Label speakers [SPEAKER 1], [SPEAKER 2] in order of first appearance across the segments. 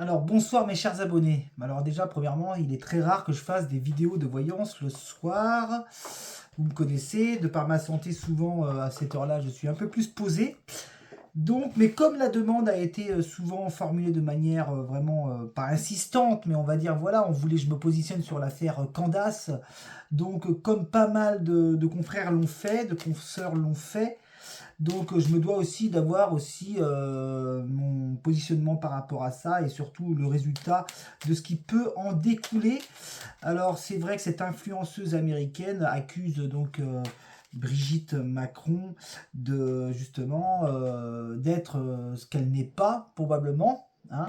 [SPEAKER 1] Alors bonsoir mes chers abonnés. Alors déjà premièrement, il est très rare que je fasse des vidéos de voyance le soir. Vous me connaissez, de par ma santé souvent à cette heure-là je suis un peu plus posé. Donc, mais comme la demande a été souvent formulée de manière vraiment pas insistante, mais on va dire voilà, on voulait que je me positionne sur l'affaire Candace. Donc comme pas mal de confrères l'ont fait, de consoeurs l'ont fait, donc je me dois aussi d'avoir aussi mon positionnement par rapport à ça et surtout le résultat de ce qui peut en découler. Alors c'est vrai que cette influenceuse américaine accuse donc Brigitte Macron de justement d'être ce qu'elle n'est pas probablement. Hein.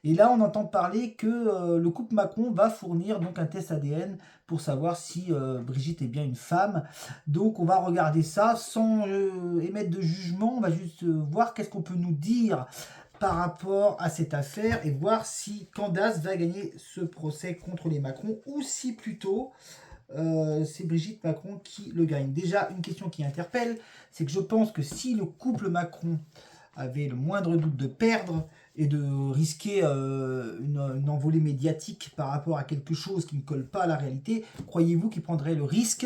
[SPEAKER 1] Et là, on entend parler que le couple Macron va fournir donc un test ADN pour savoir si Brigitte est bien une femme. Donc, on va regarder ça sans émettre de jugement. On va juste voir qu'est-ce qu'on peut nous dire par rapport à cette affaire et voir si Candace va gagner ce procès contre les Macron ou si plutôt c'est Brigitte Macron qui le gagne. Déjà, une question qui interpelle, c'est que je pense que si le couple Macron avait le moindre doute de perdre et de risquer une envolée médiatique par rapport à quelque chose qui ne colle pas à la réalité, croyez-vous qu'il prendrait le risque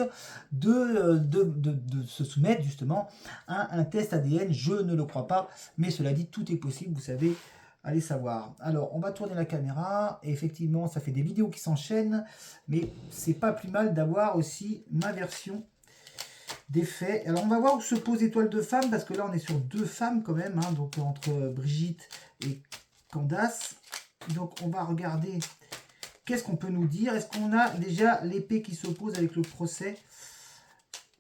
[SPEAKER 1] de se soumettre justement à un test ADN? Je ne le crois pas, mais cela dit, tout est possible, vous savez. Allez savoir. Alors, on va tourner la caméra. Et effectivement, ça fait des vidéos qui s'enchaînent. Mais c'est pas plus mal d'avoir aussi ma version des faits. Alors, on va voir où se pose Étoile de Femme. Parce que là, on est sur deux femmes quand même. Hein, donc, entre Brigitte et Candace. Donc, on va regarder qu'est-ce qu'on peut nous dire. Est-ce qu'on a déjà l'épée qui s'oppose avec le procès?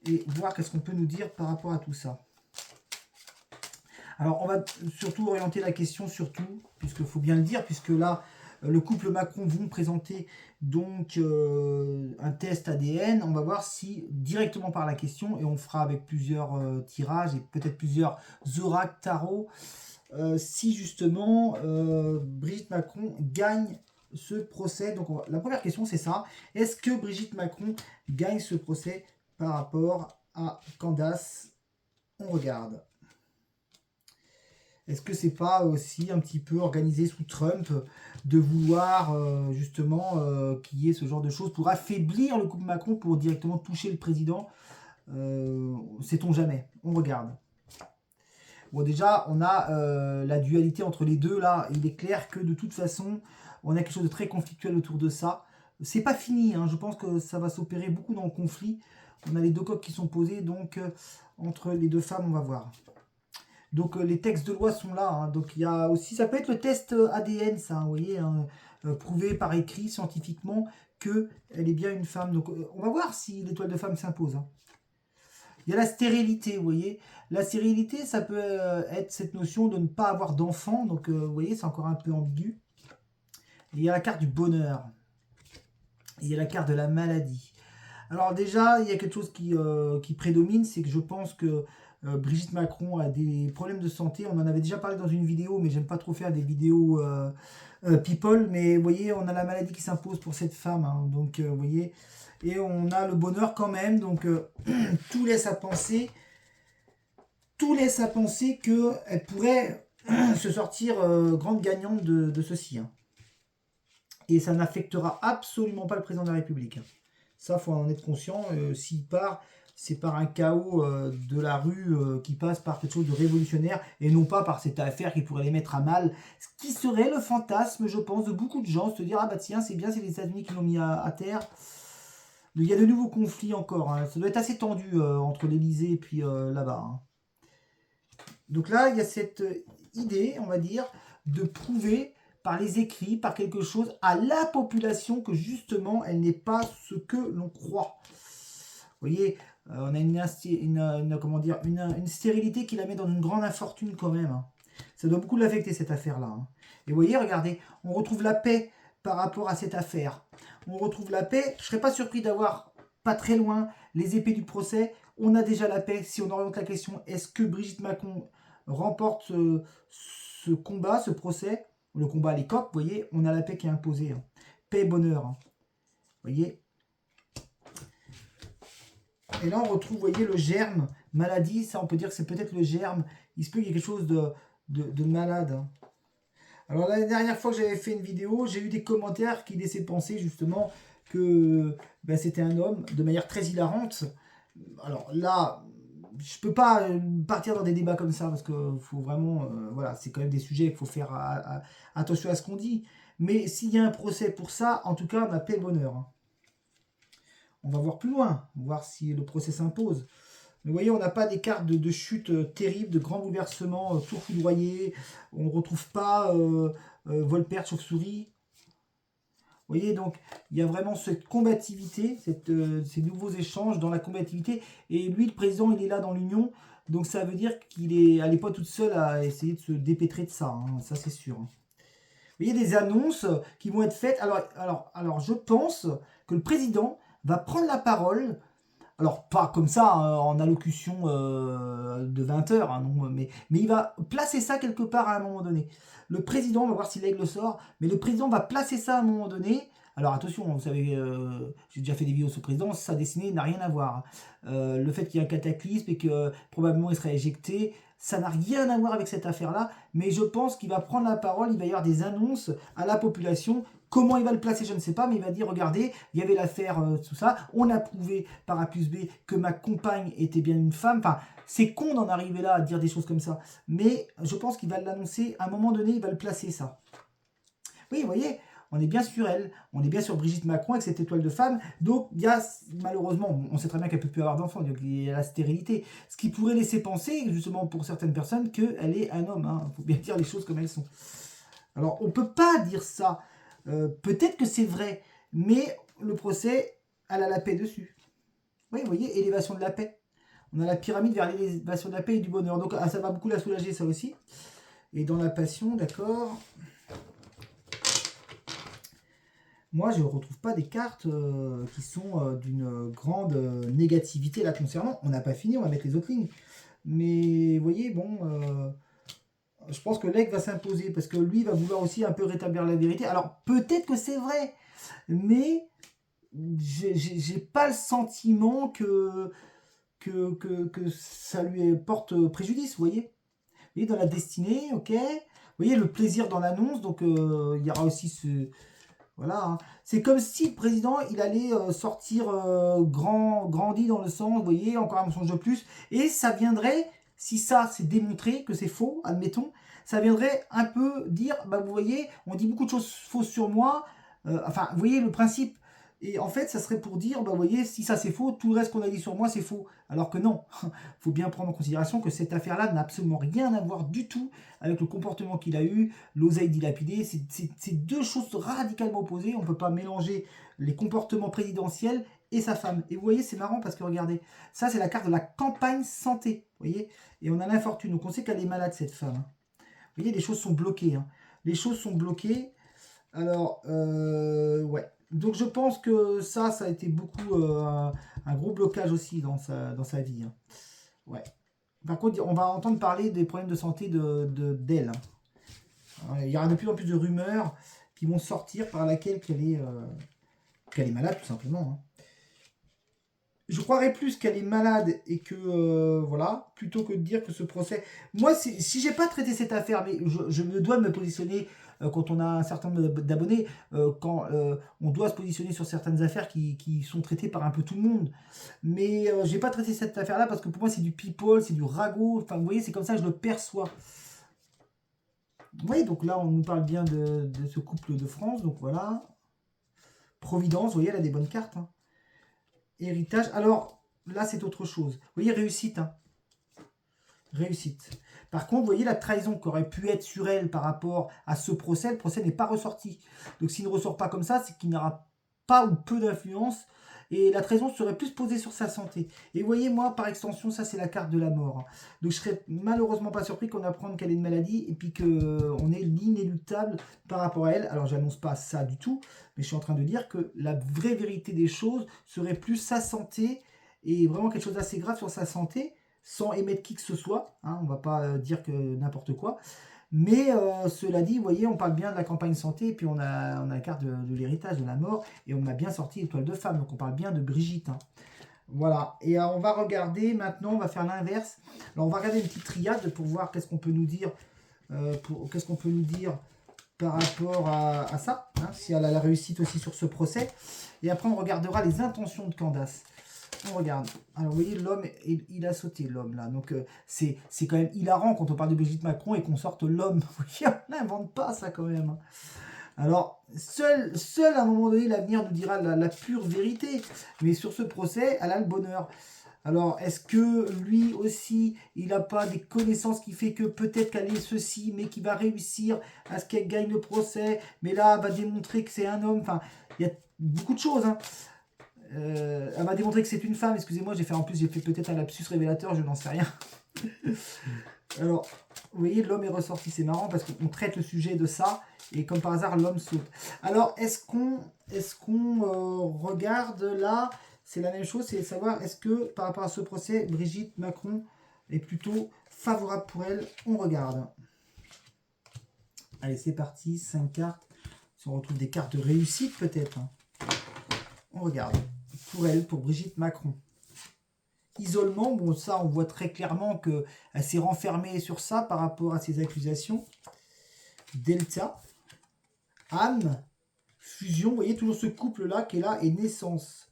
[SPEAKER 1] Et voir qu'est-ce qu'on peut nous dire par rapport à tout ça. Alors, on va surtout orienter la question, surtout, puisqu'il faut bien le dire, puisque là, le couple Macron vont présenter donc un test ADN. On va voir si, directement par la question, et on fera avec plusieurs tirages et peut-être plusieurs oracles tarot, si justement Brigitte Macron gagne ce procès. Donc, la première question, c'est ça. Est-ce que Brigitte Macron gagne ce procès par rapport à Candace? On regarde. Est-ce que c'est pas aussi un petit peu organisé sous Trump de vouloir justement qu'il y ait ce genre de choses pour affaiblir le couple Macron, pour directement toucher le président? Sait-on jamais? On regarde. Bon, déjà, on a la dualité entre les deux là. Il est clair que de toute façon, on a quelque chose de très conflictuel autour de ça. C'est pas fini, hein. Je pense que ça va s'opérer beaucoup dans le conflit. On a les deux coques qui sont posées, donc entre les deux femmes, on va voir. Donc les textes de loi sont là. Hein. Donc il y a aussi, ça peut être le test ADN, ça, vous voyez, hein, prouvé par écrit scientifiquement qu'elle est bien une femme. Donc on va voir si l'étoile de femme s'impose. Hein. Il y a la stérilité, vous voyez. La stérilité, ça peut être cette notion de ne pas avoir d'enfant. Donc vous voyez, c'est encore un peu ambigu. Et il y a la carte du bonheur. Et il y a la carte de la maladie. Alors déjà, il y a quelque chose qui prédomine, c'est que je pense que Brigitte Macron a des problèmes de santé. On en avait déjà parlé dans une vidéo, mais j'aime pas trop faire des vidéos people. Mais vous voyez, on a la maladie qui s'impose pour cette femme. Hein, donc vous voyez, et on a le bonheur quand même. Donc tout laisse à penser, qu'elle pourrait se sortir grande gagnante de ceci. Hein. Et ça n'affectera absolument pas le président de la République. Hein. Ça, faut en être conscient. S'il part, c'est par un chaos de la rue qui passe par quelque chose de révolutionnaire et non pas par cette affaire qui pourrait les mettre à mal. Ce qui serait le fantasme, je pense, de beaucoup de gens, se dire ah bah tiens, c'est bien, c'est les États-Unis qui l'ont mis à terre. Il y a de nouveaux conflits encore. Hein. Ça doit être assez tendu entre l'Elysée et puis là-bas. Hein. Donc là, il y a cette idée, on va dire, de prouver par les écrits, par quelque chose, à la population que justement, elle n'est pas ce que l'on croit. Vous voyez, on a comment dire, une stérilité qui la met dans une grande infortune quand même. Hein. Ça doit beaucoup l'affecter cette affaire-là. Hein. Et vous voyez, regardez, on retrouve la paix par rapport à cette affaire. On retrouve la paix. Je ne serais pas surpris d'avoir pas très loin les épées du procès. On a déjà la paix. Si on oriente la question, est-ce que Brigitte Macron remporte ce combat, ce procès? Le combat, les coqs, vous voyez, on a la paix qui est imposée. Hein. Paix, bonheur. Hein. Vous voyez. Et là, on retrouve, vous voyez, le germe, maladie. Ça, on peut dire que c'est peut-être le germe. Il se peut qu'il y ait quelque chose de malade. Hein. Alors la dernière fois que j'avais fait une vidéo, j'ai eu des commentaires qui laissaient penser justement que ben, c'était un homme de manière très hilarante. Alors là, je peux pas partir dans des débats comme ça parce que faut vraiment, voilà, c'est quand même des sujets qu'il faut faire attention à ce qu'on dit. Mais s'il y a un procès pour ça, en tout cas, on a paix bonheur. Hein. On va voir plus loin, voir si le procès s'impose. Mais vous voyez, on n'a pas des cartes de chute terribles, de grands bouleversements, tout foudroyé. On ne retrouve pas Volpert, chauve-souris. Vous voyez, donc, il y a vraiment cette combativité, ces nouveaux échanges dans la combativité. Et lui, le président, il est là dans l'union. Donc, ça veut dire qu'il n'est pas toute seule à essayer de se dépêtrer de ça. Hein, ça, c'est sûr. Vous voyez, des annonces qui vont être faites. Alors, je pense que le président va prendre la parole. Alors, pas comme ça, en allocution de 20 heures, hein, non, mais il va placer ça quelque part à un moment donné. Le président, on va voir si l'aigle sort, mais le président va placer ça à un moment donné. Alors attention, vous savez, j'ai déjà fait des vidéos sur le président, sa destinée n'a rien à voir. Le fait qu'il y ait un cataclysme et que probablement il serait éjecté, ça n'a rien à voir avec cette affaire-là, mais je pense qu'il va prendre la parole, il va y avoir des annonces à la population. Comment il va le placer, je ne sais pas, mais il va dire, regardez, il y avait l'affaire, tout ça, on a prouvé par A plus B que ma compagne était bien une femme. Enfin, c'est con d'en arriver là à dire des choses comme ça, mais je pense qu'il va l'annoncer, à un moment donné, il va le placer, ça. Oui, vous voyez, on est bien sur elle, on est bien sur Brigitte Macron avec cette étoile de femme, donc il y a, malheureusement, on sait très bien qu'elle ne peut plus avoir d'enfants, donc il y a la stérilité, ce qui pourrait laisser penser, justement pour certaines personnes, qu'elle est un homme, il faut bien dire les choses comme elles sont. Alors, on ne peut pas dire ça. Peut-être que c'est vrai, mais le procès, elle a la paix dessus. Oui, vous voyez, élévation de la paix. On a la pyramide vers l'élévation de la paix et du bonheur. Donc, ça va beaucoup la soulager, ça aussi. Et dans la passion, d'accord. Moi, je ne retrouve pas des cartes qui sont d'une grande négativité là concernant. On n'a pas fini, on va mettre les autres lignes. Mais, vous voyez, bon... je pense que l'aigle va s'imposer parce que lui va vouloir aussi un peu rétablir la vérité. Alors peut-être que c'est vrai, mais j'ai pas le sentiment que ça lui porte préjudice, vous voyez. Vous voyez, dans la destinée, ok. Vous voyez, le plaisir dans l'annonce, donc il y aura aussi ce... Voilà, hein. C'est comme si le président, il allait sortir grandi dans le sens, vous voyez, encore un mensonge de plus, et ça viendrait, si ça c'est démontré que c'est faux, admettons, ça viendrait un peu dire, bah vous voyez, on dit beaucoup de choses fausses sur moi, enfin, vous voyez le principe, et en fait, ça serait pour dire, bah vous voyez, si ça c'est faux, tout le reste qu'on a dit sur moi c'est faux, alors que non, il faut bien prendre en considération que cette affaire-là n'a absolument rien à voir du tout avec le comportement qu'il a eu, l'oseille dilapidée, c'est deux choses radicalement opposées. On ne peut pas mélanger les comportements présidentiels et sa femme. Et vous voyez, c'est marrant parce que regardez, ça c'est la carte de la campagne santé, vous voyez, et on a l'infortune, donc on sait qu'elle est malade cette femme. Hein. Vous voyez, les choses sont bloquées. Hein. Les choses sont bloquées. Alors, ouais. Donc je pense que ça a été beaucoup un gros blocage aussi dans sa vie. Hein. Ouais. Par contre, on va entendre parler des problèmes de santé d'elle. Hein. Il y aura de plus en plus de rumeurs qui vont sortir par laquelle qu'elle est malade, tout simplement. Hein. Je croirais plus qu'elle est malade et que, voilà, plutôt que de dire que ce procès... Moi, si j'ai pas traité cette affaire, mais je me dois de me positionner quand on a un certain nombre d'abonnés, quand on doit se positionner sur certaines affaires qui sont traitées par un peu tout le monde. Mais j'ai pas traité cette affaire-là parce que pour moi, c'est du people, c'est du ragot. Enfin, vous voyez, c'est comme ça que je le perçois. Vous voyez, donc là, on nous parle bien de ce couple de France, donc voilà. Providence, vous voyez, elle a des bonnes cartes. Hein. Héritage, alors là, c'est autre chose. Vous voyez, réussite. Hein. Réussite. Par contre, vous voyez la trahison qui aurait pu être sur elle par rapport à ce procès, le procès n'est pas ressorti. Donc s'il ne ressort pas comme ça, c'est qu'il n'aura pas ou peu d'influence. Et la trahison serait plus posée sur sa santé. Et vous voyez, moi, par extension, ça, c'est la carte de la mort. Donc, je serais malheureusement pas surpris qu'on apprenne qu'elle ait une maladie et puis qu'on ait l'inéluctable par rapport à elle. Alors, j'annonce pas ça du tout, mais je suis en train de dire que la vraie vérité des choses serait plus sa santé et vraiment quelque chose d'assez grave sur sa santé, sans émettre qui que ce soit. Hein, on ne va pas dire que n'importe quoi. Mais cela dit, vous voyez, on parle bien de la campagne santé, et puis on a la carte de l'héritage, de la mort, et on a bien sorti l'étoile de femme, donc on parle bien de Brigitte. Hein. Voilà, et on va regarder maintenant, on va faire l'inverse. Alors on va regarder une petite triade pour voir qu'est-ce qu'on peut nous dire, par rapport à ça, hein, si elle a la réussite aussi sur ce procès. Et après, on regardera les intentions de Candace. On regarde. Alors, vous voyez, l'homme, il a sauté, l'homme, là. Donc, c'est quand même hilarant quand on parle de Brigitte Macron et qu'on sorte l'homme. Vous voyez, on n'invente pas ça, quand même. Alors, seul à un moment donné, l'avenir nous dira la pure vérité. Mais sur ce procès, elle a le bonheur. Alors, est-ce que lui aussi, il n'a pas des connaissances qui fait que peut-être qu'elle est ceci, mais qui va réussir à ce qu'elle gagne le procès, mais là, elle va démontrer que c'est un homme. Enfin, il y a beaucoup de choses, hein. Elle va démontrer que c'est une femme. Excusez-moi, j'ai fait peut-être un lapsus révélateur, je n'en sais rien. Alors, vous voyez, l'homme est ressorti. C'est marrant parce qu'on traite le sujet de ça, et comme par hasard, l'homme saute. Alors, est-ce qu'on regarde là? C'est la même chose, c'est de savoir est-ce que par rapport à ce procès, Brigitte Macron est plutôt favorable pour elle. On regarde. Allez, c'est parti, 5 cartes. Si on retrouve des cartes de réussite peut-être. On regarde. Pour elle, pour Brigitte Macron. Isolement, bon ça on voit très clairement qu'elle s'est renfermée sur ça par rapport à ses accusations. Delta. Âme. Fusion, vous voyez toujours ce couple-là qui est là, et naissance.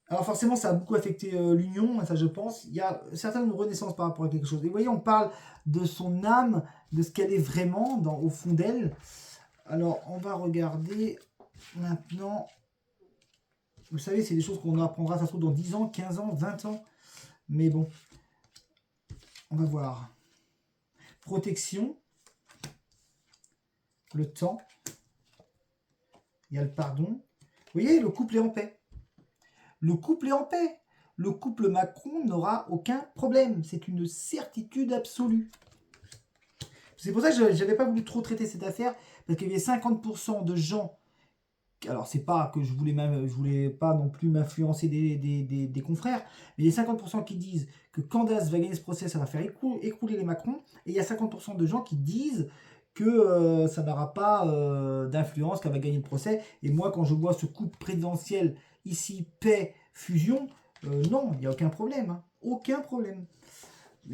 [SPEAKER 1] Alors forcément, ça a beaucoup affecté l'union, ça je pense. Il y a certaines renaissances par rapport à quelque chose. Et vous voyez, on parle de son âme, de ce qu'elle est vraiment au fond d'elle. Alors, on va regarder maintenant. Vous savez, c'est des choses qu'on apprendra, ça se trouve, dans 10 ans, 15 ans, 20 ans. Mais bon, on va voir. Protection. Le temps. Il y a le pardon. Vous voyez, le couple est en paix. Le couple est en paix. Le couple Macron n'aura aucun problème. C'est une certitude absolue. C'est pour ça que je n'avais pas voulu trop traiter cette affaire, parce qu'il y avait 50% de gens. Alors, c'est pas que je voulais pas non plus m'influencer des confrères, mais il y a 50% qui disent que Candace va gagner ce procès, ça va faire écrouler les Macron, et il y a 50% de gens qui disent que ça n'aura pas d'influence, qu'elle va gagner le procès. Et moi, quand je vois ce couple présidentiel ici, paix, fusion, non, il n'y a aucun problème. Hein. Aucun problème.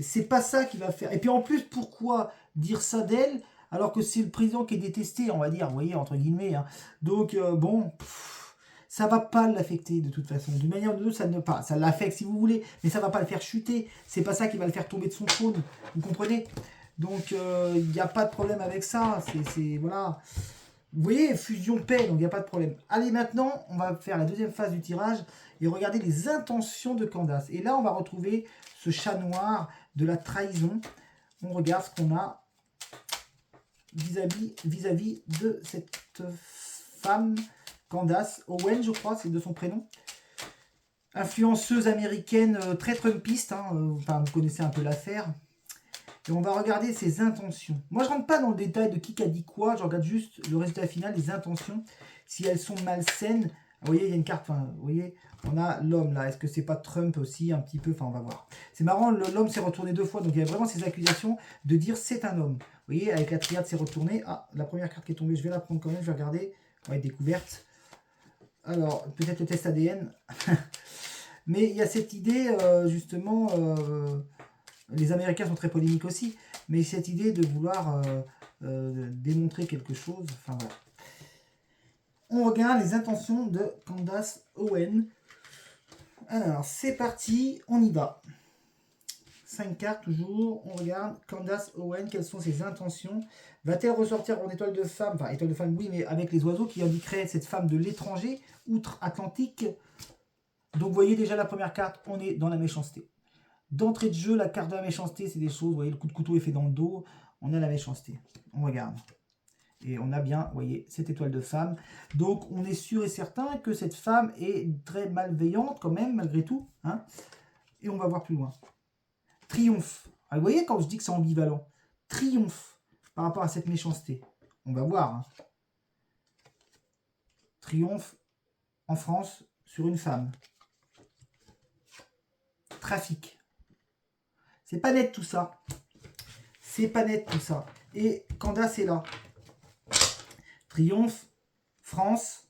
[SPEAKER 1] C'est pas ça qui va faire. Et puis en plus, pourquoi dire ça d'elle alors que c'est le président qui est détesté, on va dire, vous voyez, entre guillemets. Hein. Donc, bon, ça va pas l'affecter de toute façon. D'une manière ou d'une autre, ça l'affecte si vous voulez, mais ça va pas le faire chuter. C'est pas ça qui va le faire tomber de son trône. Vous comprenez? Donc, il n'y a pas de problème avec ça. Voilà. Vous voyez, fusion paix, donc il n'y a pas de problème. Allez, maintenant, on va faire la deuxième phase du tirage et regarder les intentions de Candace. Et là, on va retrouver ce chat noir de la trahison. On regarde ce qu'on a vis-à-vis de cette femme, Candace Owen, je crois, c'est de son prénom. Influenceuse américaine très trumpiste, hein, enfin, vous connaissez un peu l'affaire. Et on va regarder ses intentions. Moi, je rentre pas dans le détail de qui a dit quoi. Je regarde juste le résultat final, les intentions. Si elles sont malsaines. Vous voyez, il y a une carte. Enfin, vous voyez, on a l'homme là. Est-ce que c'est pas Trump aussi un petit peu? Enfin, on va voir. C'est marrant, l'homme s'est retourné 2 fois. Donc, il y a vraiment ces accusations de dire c'est un homme. Vous voyez, avec la triade, c'est retourné. Ah, la première carte qui est tombée, je vais la prendre quand même. Je vais regarder. Ouais, découverte. Alors, peut-être le test ADN. Mais il y a cette idée, justement... les Américains sont très polémiques aussi, mais cette idée de vouloir démontrer quelque chose, enfin voilà. On regarde les intentions de Candace Owen. Alors, c'est parti, on y va. 5 cartes toujours, on regarde Candace Owen, quelles sont ses intentions. Va-t-elle ressortir en étoile de femme? Enfin, étoile de femme, oui, mais avec les oiseaux qui indiqueraient cette femme de l'étranger, outre-Atlantique. Donc, vous voyez déjà la première carte, on est dans la méchanceté. D'entrée de jeu, la carte de la méchanceté, c'est des choses, vous voyez, le coup de couteau est fait dans le dos, on a la méchanceté. On regarde. Et on a bien, vous voyez, cette étoile de femme. Donc, on est sûr et certain que cette femme est très malveillante quand même, malgré tout. Hein. Et on va voir plus loin. Triomphe. Alors, vous voyez, quand je dis que c'est ambivalent. Triomphe par rapport à cette méchanceté. On va voir. Hein. Triomphe en France sur une femme. Trafic. C'est pas net tout ça. C'est pas net tout ça. Et Candace est là. Triomphe, France,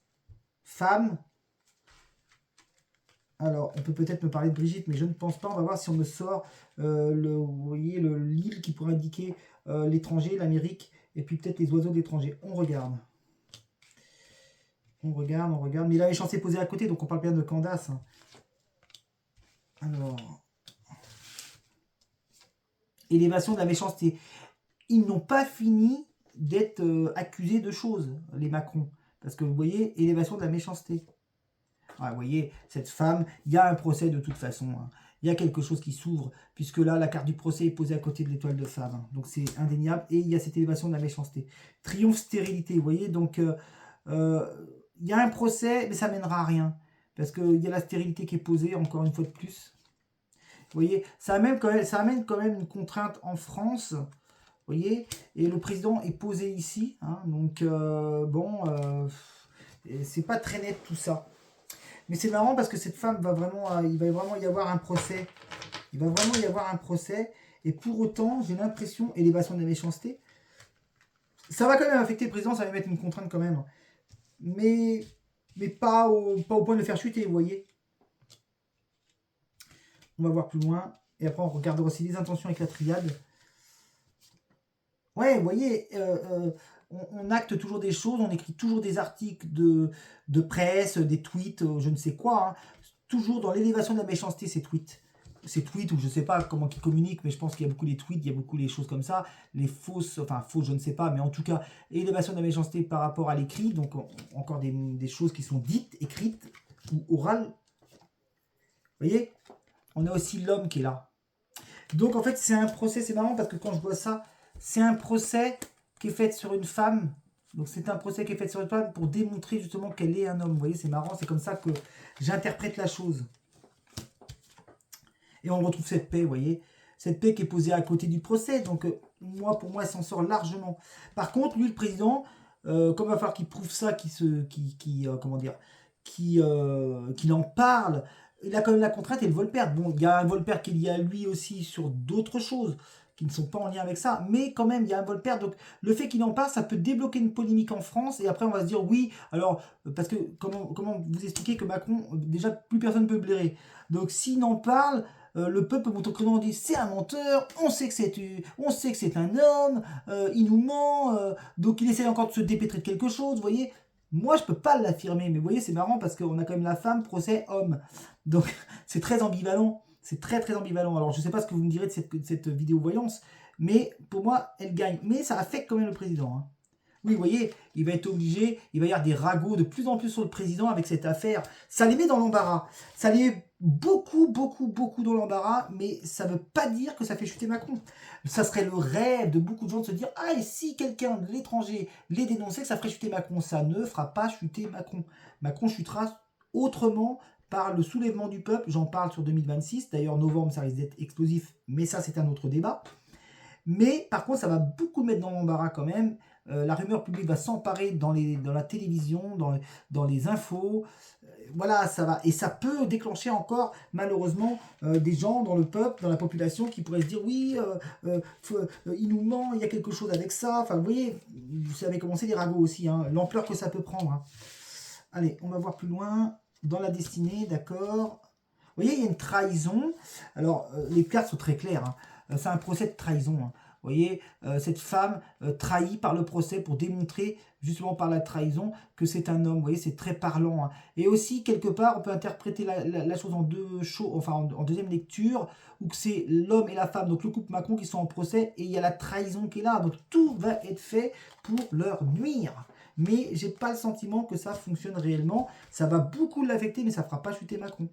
[SPEAKER 1] femme. Alors, on peut peut-être me parler de Brigitte, mais je ne pense pas. On va voir si on me sort vous voyez, l'île qui pourrait indiquer l'étranger, l'Amérique. Et puis peut-être les oiseaux de l'étranger. On regarde. On regarde, on regarde. Mais la méchanceté posée à côté, donc on parle bien de Candace. Hein. Alors. Élévation de la méchanceté. Ils n'ont pas fini d'être accusés de choses, les Macron. Parce que vous voyez, élévation de la méchanceté. Ah, vous voyez, cette femme, il y a un procès de toute façon. Hein. Il y a quelque chose qui s'ouvre, puisque là, la carte du procès est posée à côté de l'étoile de femme. Hein. Donc c'est indéniable. Et il y a cette élévation de la méchanceté. Triomphe stérilité, vous voyez. Donc il y a un procès, mais ça mènera à rien. Parce qu'il y a la stérilité qui est posée, encore une fois de plus. Vous voyez, ça amène quand même une contrainte en France. Vous voyez, et le président est posé ici. Hein, donc bon, c'est pas très net tout ça. Mais c'est marrant parce que cette femme va vraiment, il va vraiment y avoir un procès. Il va vraiment y avoir un procès. Et pour autant, j'ai l'impression, élévation de la méchanceté, ça va quand même affecter le président, ça va mettre une contrainte quand même. Mais pas au point de le faire chuter, vous voyez. On va voir plus loin. Et après, on regardera aussi les intentions avec la triade. Ouais, vous voyez, on acte toujours des choses, on écrit toujours des articles de presse, des tweets, je ne sais quoi. Hein. Toujours dans l'élévation de la méchanceté, ces tweets. Ces tweets, ou je ne sais pas comment ils communiquent, mais je pense qu'il y a beaucoup les tweets, il y a beaucoup les choses comme ça. Les fausses, enfin fausses, je ne sais pas, mais en tout cas, élévation de la méchanceté par rapport à l'écrit. Donc, encore des choses qui sont dites, écrites ou orales. Vous voyez, on a aussi l'homme qui est là. Donc, en fait, c'est un procès, c'est marrant parce que quand je vois ça, c'est un procès qui est fait sur une femme. Donc c'est un procès qui est fait sur une femme pour démontrer justement qu'elle est un homme. Vous voyez, c'est marrant, c'est comme ça que j'interprète la chose. Et on retrouve cette paix, vous voyez. Cette paix qui est posée à côté du procès. Donc moi, pour moi, elle s'en sort largement. Par contre, lui, le président, comme il va falloir qu'il prouve ça, comment dire, qu'il en parle, il a quand même la contrainte et le vol-perdre. Bon, il y a un vol-perdre qui est lié à lui aussi sur d'autres choses qui ne sont pas en lien avec ça, mais quand même, il y a un vol-perdre. Donc, le fait qu'il en parle, ça peut débloquer une polémique en France, et après, on va se dire, oui, alors, parce que, comment vous expliquer que Macron, déjà, plus personne ne peut blairer. Donc, s'il en parle, le peuple monte au créneau, on dit, c'est un menteur, on sait que c'est un homme, il nous ment, donc il essaie encore de se dépêtrer de quelque chose, vous voyez. Moi, je peux pas l'affirmer, mais vous voyez, c'est marrant parce qu'on a quand même la femme, procès, homme. Donc, c'est très ambivalent. C'est très très ambivalent. Alors, je ne sais pas ce que vous me direz de cette vidéo voyance, mais pour moi, elle gagne. Mais ça affecte quand même le président. Hein. Oui, vous voyez, il va être obligé, il va y avoir des ragots de plus en plus sur le président avec cette affaire. Ça les met dans l'embarras. Ça les met beaucoup dans l'embarras, mais ça ne veut pas dire que ça fait chuter Macron. Ça serait le rêve de beaucoup de gens de se dire « Ah, et si quelqu'un de l'étranger les dénonçait, que ça ferait chuter Macron ?» Ça ne fera pas chuter Macron. Macron chutera autrement par le soulèvement du peuple. J'en parle sur 2026. D'ailleurs, novembre, ça risque d'être explosif, mais ça, c'est un autre débat. Mais par contre, ça va beaucoup mettre dans l'embarras quand même. La rumeur publique va s'emparer dans la télévision, dans les infos. Voilà, ça va. Et ça peut déclencher encore, malheureusement, des gens dans le peuple, dans la population, qui pourraient se dire, oui, il nous ment, il y a quelque chose avec ça. Enfin, vous voyez, vous savez commencer les ragots aussi, hein, l'ampleur que ça peut prendre. Hein. Allez, on va voir plus loin. Dans la destinée, d'accord. Vous voyez, il y a une trahison. Alors, les cartes sont très claires. Hein. C'est un procès de trahison. Hein. Vous voyez, cette femme trahie par le procès pour démontrer, justement par la trahison, que c'est un homme. Vous voyez, c'est très parlant. Hein. Et aussi, quelque part, on peut interpréter la chose en en deuxième lecture, où que c'est l'homme et la femme, donc le couple Macron, qui sont en procès, et il y a la trahison qui est là. Donc, tout va être fait pour leur nuire. Mais j'ai pas le sentiment que ça fonctionne réellement. Ça va beaucoup l'affecter, mais ça fera pas chuter Macron.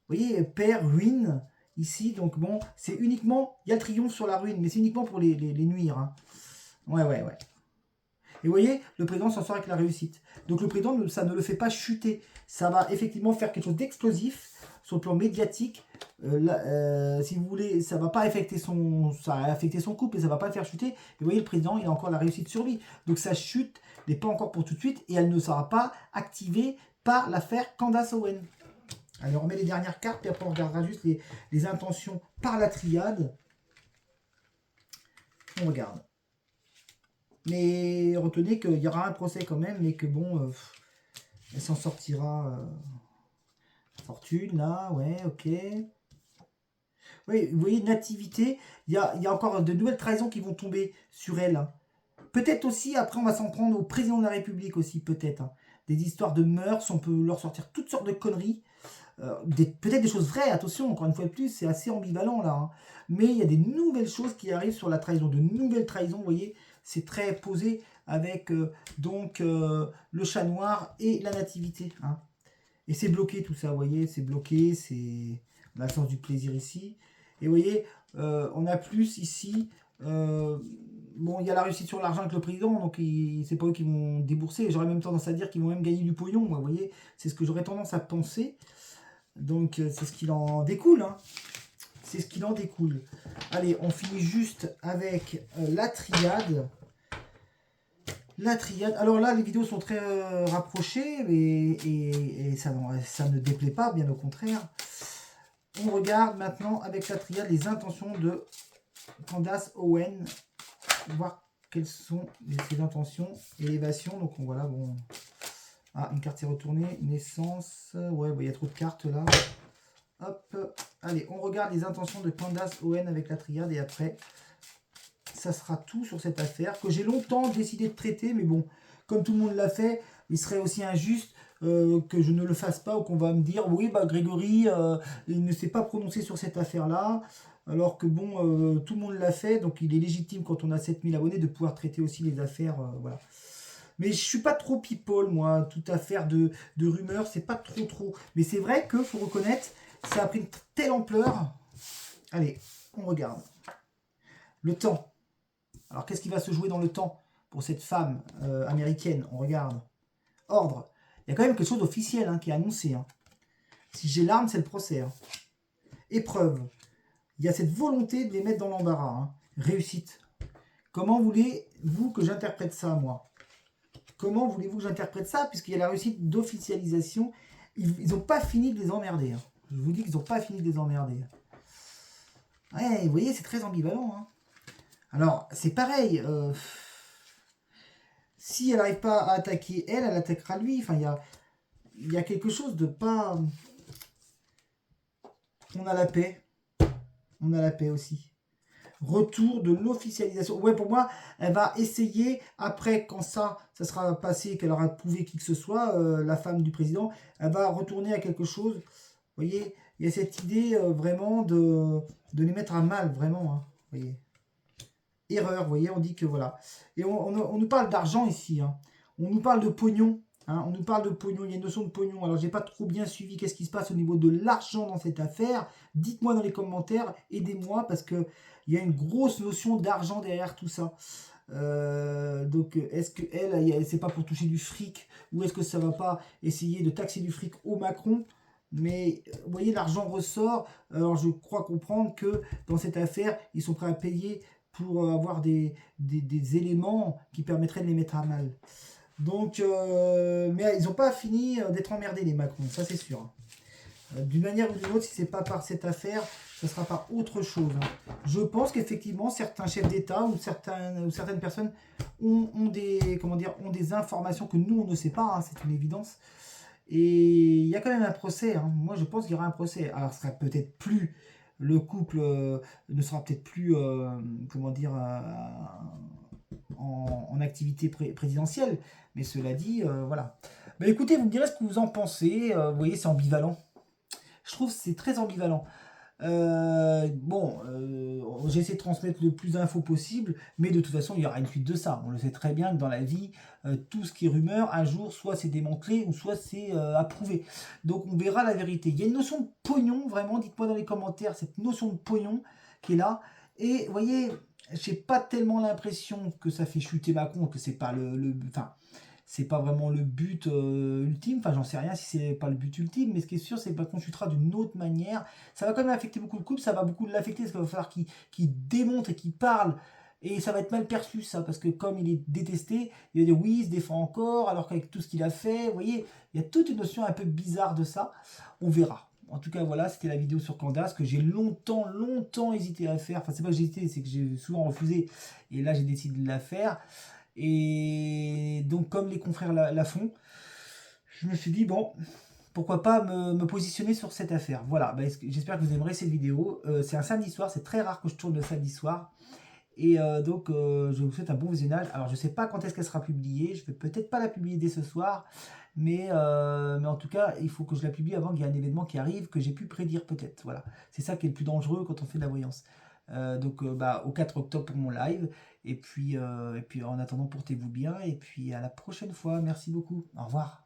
[SPEAKER 1] Vous voyez, père, ruine, ici, donc bon, c'est uniquement, il y a le triomphe sur la ruine, mais c'est uniquement pour les nuire. Hein. Ouais. Et vous voyez, le président s'en sort avec la réussite. Donc le président, ça ne le fait pas chuter. Ça va effectivement faire quelque chose d'explosif sur le plan médiatique. Si vous voulez, ça va pas affecter ça a affecté son couple, mais ça va pas le faire chuter. Et vous voyez, le président, il a encore la réussite sur lui. Donc sa chute n'est pas encore pour tout de suite et elle ne sera pas activée par l'affaire Candace Owen. Allez, on remet les dernières cartes, puis après on regardera juste les intentions par la triade. On regarde. Mais retenez qu'il y aura un procès quand même, mais que bon, elle s'en sortira. Fortune, là, ouais, ok. Oui, vous voyez, nativité, il y a encore de nouvelles trahisons qui vont tomber sur elle. Hein. Peut-être aussi, après, on va s'en prendre au président de la République aussi, peut-être. Hein. Des histoires de mœurs, on peut leur sortir toutes sortes de conneries. Peut-être des choses vraies, attention, encore une fois de plus, c'est assez ambivalent là. Hein. Mais il y a des nouvelles choses qui arrivent sur la trahison, de nouvelles trahisons, vous voyez, c'est très posé avec le chat noir et la nativité. Hein. Et c'est bloqué tout ça, vous voyez, c'est bloqué, c'est on a le sens du plaisir ici. Et vous voyez, on a plus ici, bon, il y a la réussite sur l'argent avec le président, donc c'est pas eux qui vont débourser. J'aurais même tendance à dire qu'ils vont même gagner du pognon, moi, vous voyez, c'est ce que j'aurais tendance à penser. Donc c'est ce qu'il en découle, hein. C'est ce qu'il en découle. Allez, on finit juste avec la triade. La triade. Alors là, les vidéos sont très rapprochées et ça ne déplaît pas, bien au contraire. On regarde maintenant avec la triade les intentions de Candace Owen. Voir quelles sont ses intentions. Élévation. Donc voilà, bon. Ah, une carte s'est retournée. Naissance. Ouais, il y a trop de cartes là. Hop. Allez, on regarde les intentions de Candace Owen avec la triade et après, ça sera tout sur cette affaire que j'ai longtemps décidé de traiter. Mais bon, comme tout le monde l'a fait, il serait aussi injuste que je ne le fasse pas ou qu'on va me dire oui, bah Grégory, il ne s'est pas prononcé sur cette affaire-là. Alors que bon, tout le monde l'a fait. Donc il est légitime quand on a 7000 abonnés de pouvoir traiter aussi les affaires. Voilà. Mais je suis pas trop people, moi, toute affaire de rumeurs, c'est pas trop. Mais c'est vrai qu'il faut reconnaître, ça a pris une telle ampleur. Allez, on regarde. Le temps. Alors, qu'est-ce qui va se jouer dans le temps pour cette femme américaine? On regarde. Ordre. Il y a quand même quelque chose d'officiel hein, qui est annoncé. Hein. Si j'ai l'arme, c'est le procès. Hein. Épreuve. Il y a cette volonté de les mettre dans l'embarras. Hein. Réussite. Comment voulez-vous que j'interprète ça, moi? Comment voulez-vous que j'interprète ça? Puisqu'il y a la réussite d'officialisation. Ils n'ont pas fini de les emmerder. Hein. Je vous dis qu'ils n'ont pas fini de les emmerder. Ouais, vous voyez, c'est très ambivalent. Hein. Alors, c'est pareil. Si elle n'arrive pas à attaquer elle attaquera lui. Enfin, il y a quelque chose de pas... On a la paix. On a la paix aussi. Retour de l'officialisation. Ouais, pour moi, elle va essayer, après, quand ça sera passé, qu'elle aura prouvé qui que ce soit, la femme du président, elle va retourner à quelque chose. Vous voyez, il y a cette idée vraiment de les mettre à mal, vraiment. Hein, vous voyez. Erreur, vous voyez, on dit que voilà. Et on nous parle d'argent ici. Hein. On nous parle de pognon. Hein, on nous parle de pognon, il y a une notion de pognon. Alors, j'ai pas trop bien suivi qu'est-ce qui se passe au niveau de l'argent dans cette affaire. Dites-moi dans les commentaires, aidez-moi, parce que il y a une grosse notion d'argent derrière tout ça. Donc, est-ce qu'elle, c'est pas pour toucher du fric, ou est-ce que ça va pas essayer de taxer du fric au Macron? Mais vous voyez, l'argent ressort. Alors, je crois comprendre que dans cette affaire, ils sont prêts à payer pour avoir des éléments qui permettraient de les mettre à mal. Donc, mais ils n'ont pas fini d'être emmerdés, les Macron, ça c'est sûr. D'une manière ou d'une autre, si c'est pas par cette affaire, ce sera par autre chose. Hein. Je pense qu'effectivement, certains chefs d'État ou certaines personnes ont des informations que nous, on ne sait pas, hein, c'est une évidence. Et il y a quand même un procès. Hein. Moi, je pense qu'il y aura un procès. Alors, ce sera peut-être plus... Le couple ne sera peut-être plus, en activité présidentielle. Mais cela dit, voilà. Mais écoutez, vous me direz ce que vous en pensez. Vous voyez, c'est ambivalent. Je trouve que c'est très ambivalent. J'essaie de transmettre le plus d'infos possible, mais de toute façon, il y aura une suite de ça. On le sait très bien que dans la vie, tout ce qui est rumeur, un jour, soit c'est démantelé, ou soit c'est approuvé. Donc, on verra la vérité. Il y a une notion de pognon, vraiment, dites-moi dans les commentaires, cette notion de pognon qui est là. Et, vous voyez, j'ai pas tellement l'impression que ça fait chuter Macron, que c'est pas c'est pas vraiment le but ultime, enfin j'en sais rien si c'est pas le but ultime, mais ce qui est sûr c'est qu'on chutera d'une autre manière, ça va quand même affecter beaucoup le couple, ça va beaucoup l'affecter, parce qu'il va falloir qu'il démonte et qu'il parle, et ça va être mal perçu ça, parce que comme il est détesté, il va dire oui, il se défend encore, alors qu'avec tout ce qu'il a fait, vous voyez, il y a toute une notion un peu bizarre de ça, on verra. En tout cas voilà, c'était la vidéo sur Candace que j'ai longtemps hésité à faire, enfin c'est pas que j'ai hésité, c'est que j'ai souvent refusé, et là j'ai décidé de la faire. Et donc comme les confrères la font, je me suis dit bon, pourquoi pas me positionner sur cette affaire. Voilà, j'espère que vous aimerez cette vidéo. C'est un samedi soir, c'est très rare que je tourne le samedi soir. Et donc, je vous souhaite un bon visionnage. Alors, je sais pas quand est-ce qu'elle sera publiée. Je vais peut-être pas la publier dès ce soir. Mais en tout cas, il faut que je la publie avant qu'il y ait un événement qui arrive que j'ai pu prédire peut-être. Voilà. C'est ça qui est le plus dangereux quand on fait de la voyance. Donc, bah, au 4 octobre pour mon live. Et puis en attendant, portez-vous bien. Et puis à la prochaine fois. Merci beaucoup. Au revoir.